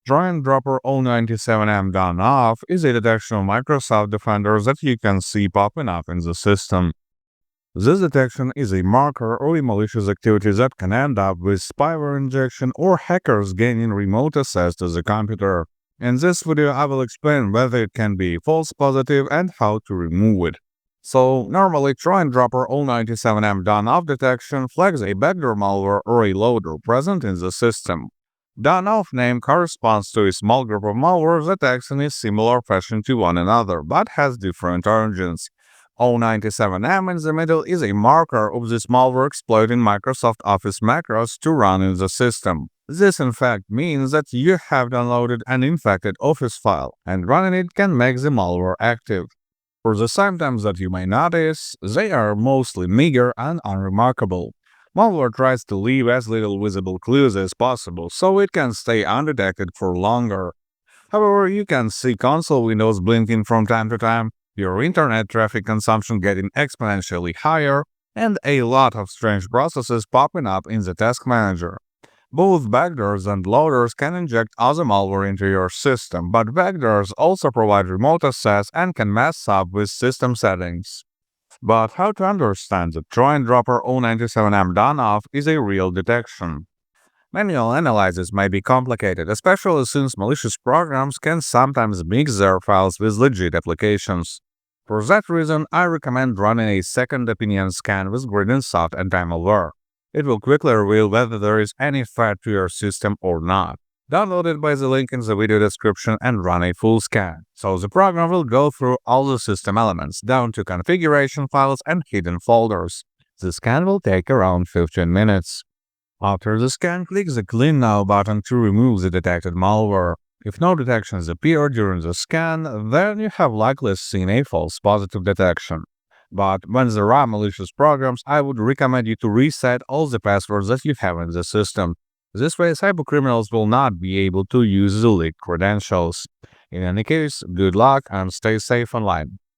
TrojanDropper O97M Donoff is a detection of Microsoft Defenders that you can see popping up in the system. This detection is a marker of a malicious activity that can end up with spyware injection or hackers gaining remote access to the computer. In this video, I will explain whether it can be false positive and how to remove it. So, normally, TrojanDropper O97M Donoff detection flags a backdoor malware or a loader present in the system. Donoff name corresponds to a small group of malwares that acts in a similar fashion to one another, but has different origins. O97M in the middle is a marker of this malware exploiting Microsoft Office macros to run in the system. This in fact means that you have downloaded an infected Office file, and running it can make the malware active. For the symptoms that you may notice, they are mostly meager and unremarkable. Malware tries to leave as little visible clues as possible so it can stay undetected for longer. However, you can see console windows blinking from time to time, your internet traffic consumption getting exponentially higher, and a lot of strange processes popping up in the task manager. Both backdoors and loaders can inject other malware into your system, but backdoors also provide remote access and can mess up with system settings. But how to understand that TrojanDropper O97M Donoff is a real detection? Manual analysis may be complicated, especially since malicious programs can sometimes mix their files with legit applications. For that reason, I recommend running a second opinion scan with grid-in-soft anti-malware. It will quickly reveal whether there is any threat to your system or not. Download it by the link in the video description and run a full scan. So the program will go through all the system elements, down to configuration files and hidden folders. The scan will take around 15 minutes. After the scan, click the Clean Now button to remove the detected malware. If no detections appear during the scan, then you have likely seen a false positive detection. But when there are malicious programs, I would recommend you to reset all the passwords that you have in the system. This way, cybercriminals will not be able to use the leaked credentials. In any case, good luck and stay safe online.